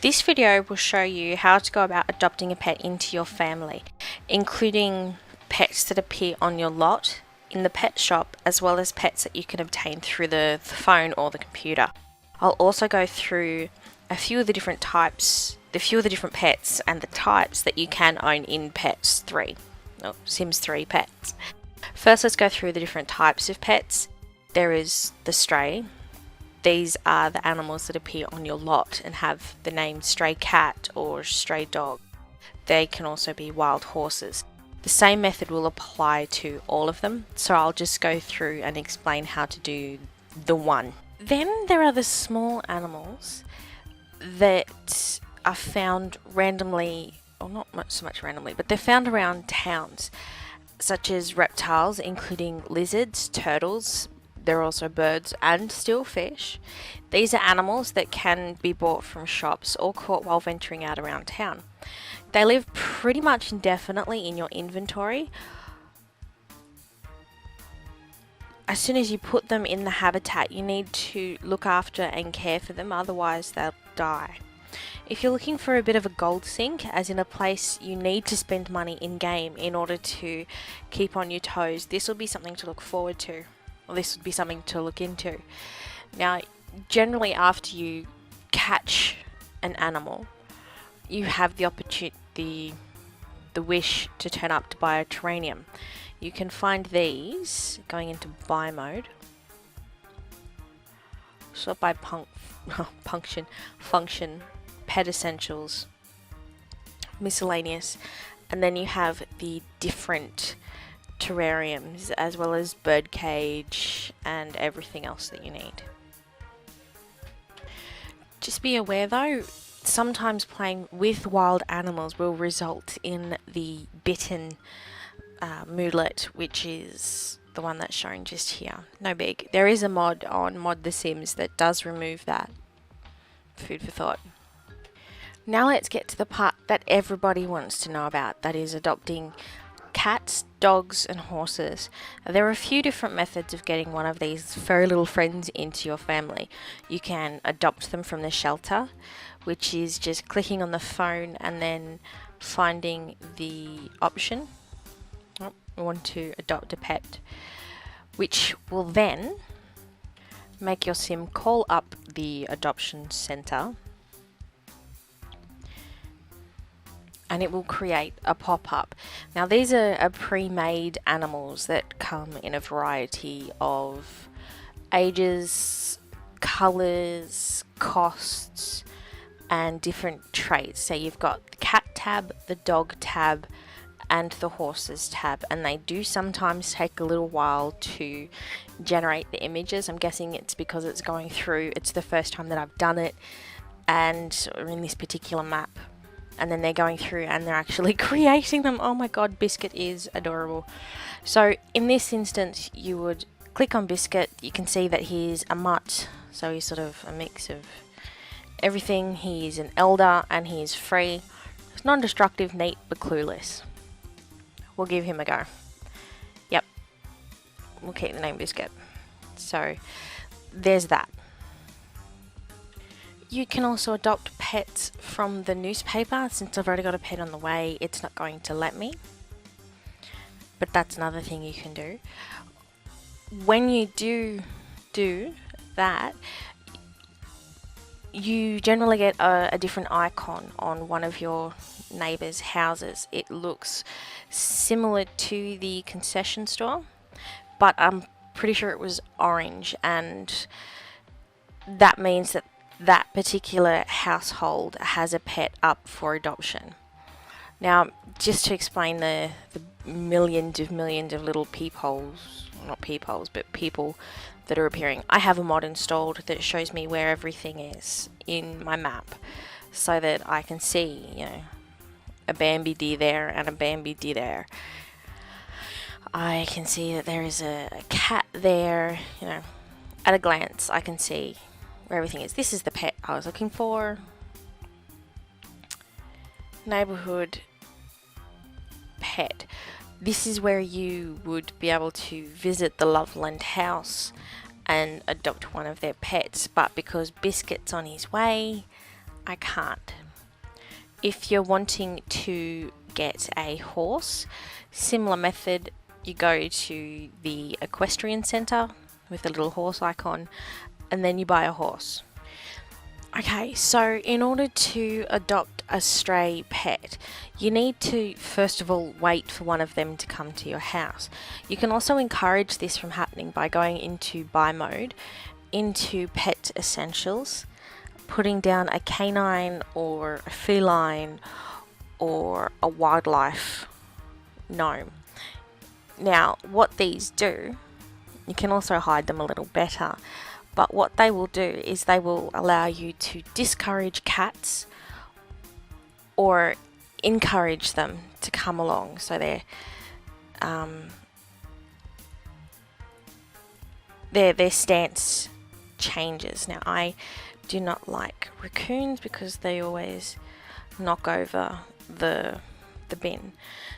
This video will show you how to go about adopting a pet into your family, including pets that appear on your lot in the pet shop, as well as pets that you can obtain through the phone or the computer. I'll also go through a few of the different types, pets and the types that you can own in Sims 3 pets. First, let's go through the different types of pets. There is the stray. These are the animals that appear on your lot and have the name stray cat or stray dog. They can also be wild horses. The same method will apply to all of them, so I'll just go through and explain how to do the one. Then there are the small animals that are found randomly, or not so much randomly, but they're found around towns, such as reptiles, including lizards, turtles. There are also birds and still fish. These are animals that can be bought from shops or caught while venturing out around town. They live pretty much indefinitely in your inventory. As soon as you put them in the habitat, you need to look after and care for them, otherwise they'll die. If you're looking for a bit of a gold sink, as in a place you need to spend money in-game in order to keep on your toes, this will be something to look forward to. Well, this would be something to look into. Now, generally after you catch an animal, you have the opportunity, the wish to turn up to buy a terrarium. You can find these going into buy mode. Sort by function, pet essentials, miscellaneous, and then you have the different terrariums as well as bird cage and everything else that you need. Just be aware though, sometimes playing with wild animals will result in the bitten moodlet, which is the one that's shown just here. No big. There is a mod on Mod The Sims that does remove that. Food for thought. Now let's get to the part that everybody wants to know about, that is adopting cats, dogs and horses. There are a few different methods of getting one of these furry little friends into your family. You can adopt them from the shelter, which is just clicking on the phone and then finding the option. We want to adopt a pet, which will then make your sim call up the adoption center and it will create a pop-up. Now these are pre-made animals that come in a variety of ages, colours, costs and different traits. So you've got the cat tab, the dog tab and the horses tab, and they do sometimes take a little while to generate the images. I'm guessing it's because it's going through, it's the first time that I've done it and in this particular map. And then they're going through and they're actually creating them. Oh my god, Biscuit is adorable. So in this instance, you would click on Biscuit. You can see that he's a mutt, so he's sort of a mix of everything. He's an elder and he's free. He's non-destructive, neat, but clueless. We'll give him a go. Yep, we'll keep the name Biscuit. So there's that. You can also adopt pets from the newspaper. Since I've already got a pet on the way, it's not going to let me. But that's another thing you can do. When you do that, you generally get a different icon on one of your neighbours' houses. It looks similar to the concession store, but I'm pretty sure it was orange, and that means that that particular household has a pet up for adoption. Now, just to explain the millions of little peepholes, not peepholes, but people that are appearing. I have a mod installed that shows me where everything is in my map, so that I can see, you know, a Bambi deer there and a Bambi deer there. I can see that there is a cat there, you know, at a glance I can see where everything is. This is the pet I was looking for. Neighborhood pet. This is where you would be able to visit the Loveland house and adopt one of their pets, but because Biscuit's on his way, I can't. If you're wanting to get a horse, similar method, you go to the equestrian centre with the little horse icon, and then you buy a horse. Okay, so in order to adopt a stray pet, you need to first of all wait for one of them to come to your house. You can also encourage this from happening by going into buy mode, into pet essentials, putting down a canine or a feline or a wildlife gnome. Now, what these do, you can also hide them a little better, but what they will do is they will allow you to discourage cats or encourage them to come along. So their stance changes. Now, I do not like raccoons because they always knock over the bin.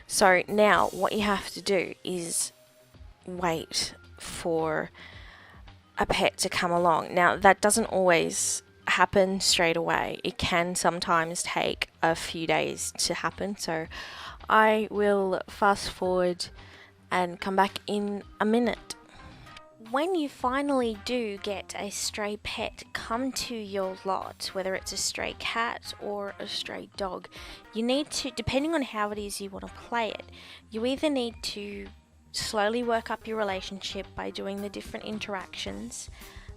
So now what you have to do is wait for a pet to come along. Now, that doesn't always happen straight away. It can sometimes take a few days to happen. So I will fast forward and come back in a minute. When you finally do get a stray pet come to your lot, whether it's a stray cat or a stray dog, you need to, depending on how it is you want to play it, you either need to slowly work up your relationship by doing the different interactions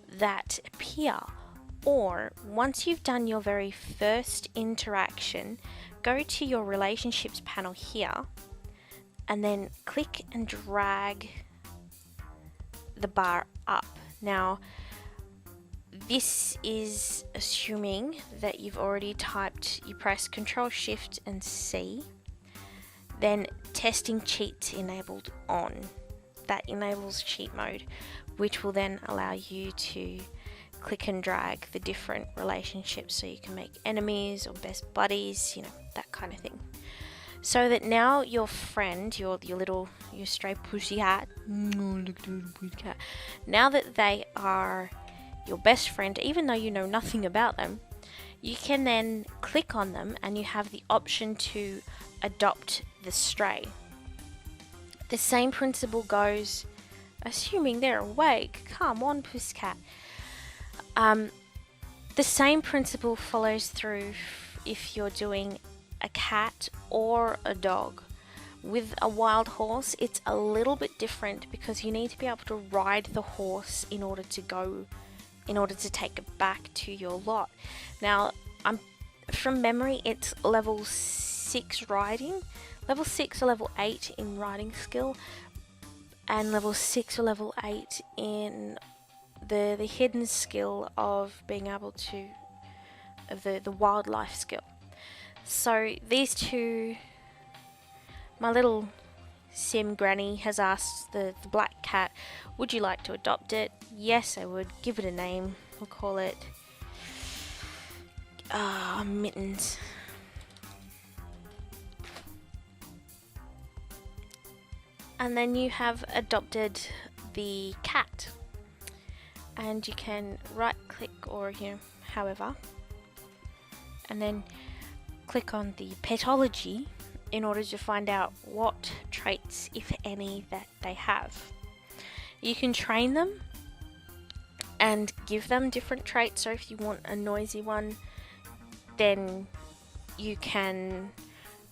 that appear, or once you've done your very first interaction, go to your relationships panel here and then click and drag the bar up. Now, this is assuming that you've already typed, you press Control Shift and C, then testing cheats enabled on. That enables cheat mode, which will then allow you to click and drag the different relationships so you can make enemies or best buddies, you know, that kind of thing. So that now your friend, your stray pussycat, now that they are your best friend, even though you know nothing about them, you can then click on them and you have the option to adopt the stray. The same principle goes, assuming they're awake. Come on, pussycat. The same principle follows through if you're doing a cat or a dog. With a wild horse, it's a little bit different because you need to be able to ride the horse in order to take it back to your lot. Now, from memory, it's level 6 riding, level 6 or level 8 in riding skill, and level 6 or level 8 in the hidden skill of being able to, of the wildlife skill. So these two, my little sim granny has asked the black cat, would you like to adopt it? Yes, I would. Give it a name. We'll call it Mittens. And then you have adopted the cat, and you can right click or however, and then click on the petology in order to find out what traits, if any, that they have. You can train them and give them different traits. So if you want a noisy one, then you can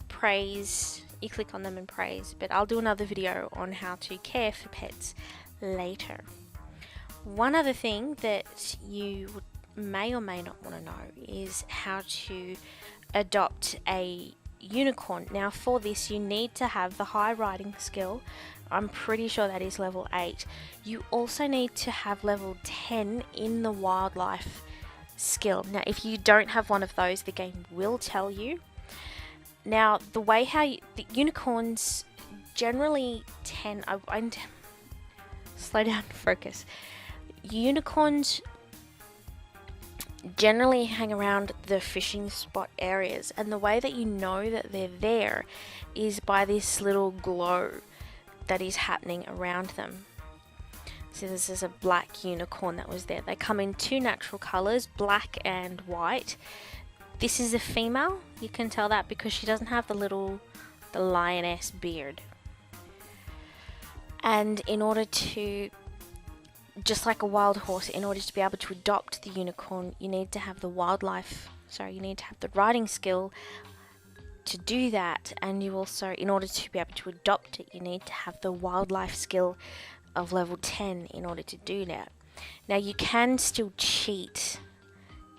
praise, you click on them and praise, but I'll do another video on how to care for pets later. One other thing that you may or may not want to know is how to adopt a unicorn. Now, for this you need to have the high riding skill. I'm pretty sure that is level 8. You also need to have level 10 in the wildlife skill. Now, if you don't have one of those, the game will tell you. Now, the way the unicorns generally tend, slow down, focus. Unicorns generally hang around the fishing spot areas, and the way that you know that they're there is by this little glow that is happening around them. So this is a black unicorn that was there. They come in 2 natural colors, black and white. This is a female. You can tell that because she doesn't have the lioness beard. And in order to, just like a wild horse, in order to be able to adopt the unicorn, you need to have the riding skill to do that. And you also, in order to be able to adopt it, you need to have the wildlife skill of level 10 in order to do that. Now you can still cheat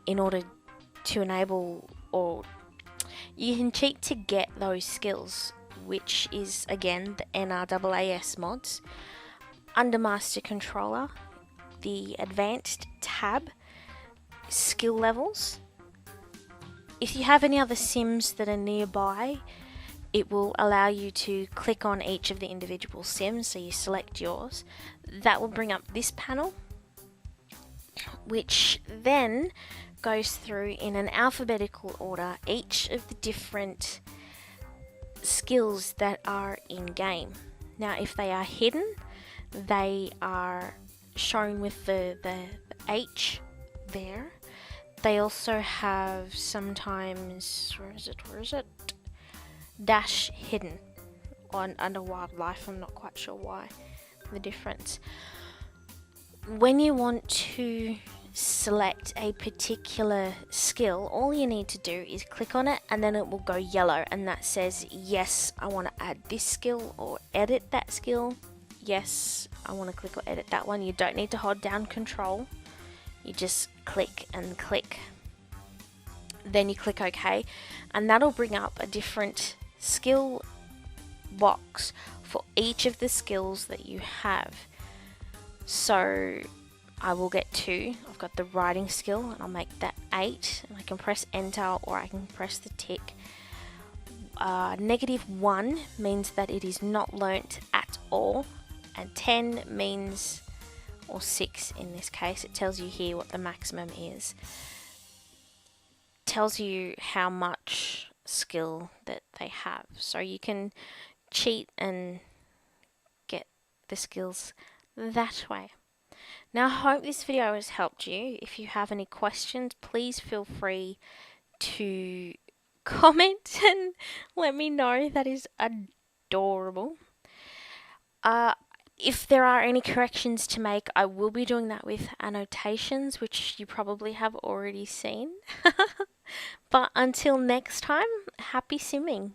in order to enable, or you can cheat to get those skills, which is again the NRAAS mods. Under Master Controller, the Advanced tab, skill levels. If you have any other sims that are nearby, it will allow you to click on each of the individual sims, so you select yours. That will bring up this panel, which then goes through in an alphabetical order each of the different skills that are in game. Now if they are hidden, they are shown with the H there. They also have sometimes, where is it? Dash hidden on under wildlife. I'm not quite sure why the difference. When you want to select a particular skill, all you need to do is click on it and then it will go yellow, and that says yes, I want to add this skill or edit that skill. Yes, I want to click or edit that one. You don't need to hold down control, you just click and click. Then you click OK, and that'll bring up a different skill box for each of the skills that you have. So I will get 2. I've got the riding skill, and I'll make that 8, and I can press enter or I can press the tick. -1 means that it is not learnt at all, and 10 means, or 6 in this case, it tells you here what the maximum is. Tells you how much skill that they have, so you can cheat and get the skills that way. Now I hope this video has helped you. If you have any questions, please feel free to comment and let me know. That is adorable. If there are any corrections to make, I will be doing that with annotations, which you probably have already seen. But until next time, happy simming.